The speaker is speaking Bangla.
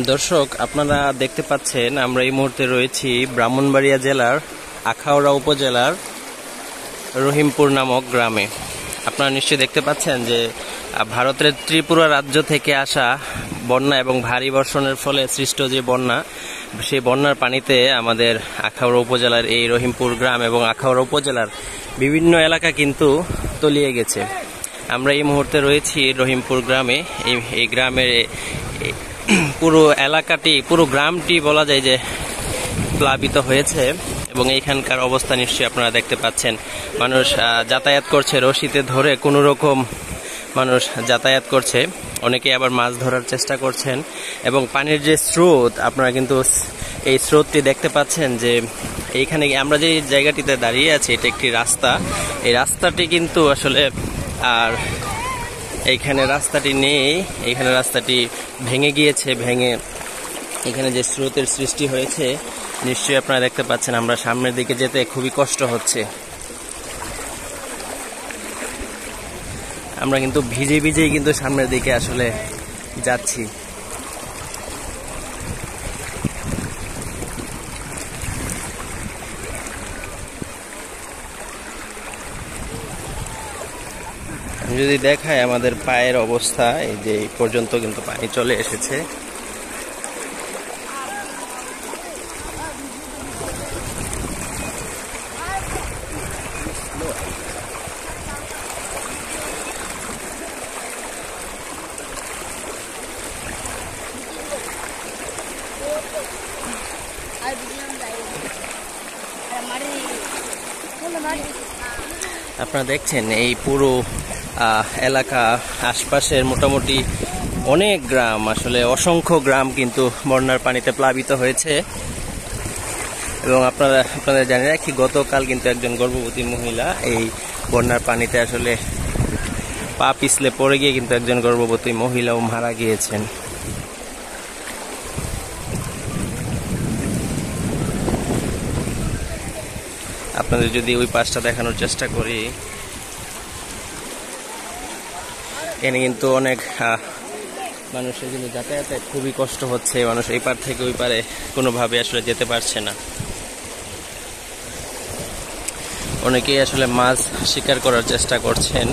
দর্শক, আপনারা দেখতে পাচ্ছেন আমরা এই মুহূর্তে রয়েছি ব্রাহ্মণবাড়িয়া জেলার আখাউড়া উপজেলার রহিমপুর নামক গ্রামে। আপনারা নিশ্চয়ই দেখতে পাচ্ছেন যে ভারতের ত্রিপুরা রাজ্য থেকে আসা বন্যা এবং ভারী বর্ষণের ফলে সৃষ্ট যে বন্যা, সেই বন্যার পানিতে আমাদের আখাউড়া উপজেলার এই রহিমপুর গ্রাম এবং আখাউড়া উপজেলার বিভিন্ন এলাকা কিন্তু তলিয়ে গেছে। আমরা এই মুহূর্তে রয়েছি রহিমপুর গ্রামে। এই গ্রামের পুরো এলাকাটি, পুরো গ্রামটি বলা যায় যে প্লাবিত হয়েছে এবং এইখানকার অবস্থা নিশ্চয়ই আপনারা দেখতে পাচ্ছেন। মানুষ যাতায়াত করছে রশিতে ধরে, কোনো রকম মানুষ যাতায়াত করছে। অনেকে আবার মাছ ধরার চেষ্টা করছেন এবং পানির যে স্রোত, আপনারা কিন্তু এই স্রোতটি দেখতে পাচ্ছেন যে এইখানে আমরা যে জায়গাটিতে দাঁড়িয়ে আছি এটা একটি রাস্তা। এই রাস্তাটি কিন্তু আসলে আর এইখানে রাস্তাটি নেই, এইখানে রাস্তাটি ভেঙে গিয়েছে। ভেঙে এখানে যে স্রোতের সৃষ্টি হয়েছে নিশ্চয়ই আপনারা দেখতে পাচ্ছেন। আমরা সামনের দিকে যেতে খুবই কষ্ট হচ্ছে। আমরা কিন্তু ভিজে ভিজেই কিন্তু সামনের দিকে আসলে যাচ্ছি। যদি দেখায় আমাদের পায়ের অবস্থা, এই যে এই পর্যন্ত কিন্তু পানি চলে এসেছে। আপনারা দেখছেন এই পুরো এলাকা, আশপাশের মোটামুটি অনেক গ্রাম, আসলে অসংখ্য গ্রাম কিন্তু বন্যার পানিতে প্লাবিত হয়েছে। এবং আপনাদের জানি রাখি, গতকাল কিন্তু একজন গর্ভবতী মহিলা এই বন্যার পানিতে আসলে পা পিছলে পড়ে গিয়ে কিন্তু একজন গর্ভবতী মহিলাও মারা গিয়েছেন। আপনাদের যদি ওই পাশটা দেখানোর চেষ্টা করি, এখানে কিন্তু অনেক মানুষের কিন্তু যাতায়াতে খুবই কষ্ট হচ্ছে। মানুষ এই পার থেকে ওই পারে কোনোভাবে আসলে যেতে পারছে না। অনেকেই আসলে মাছ শিকার করার চেষ্টা করছেন।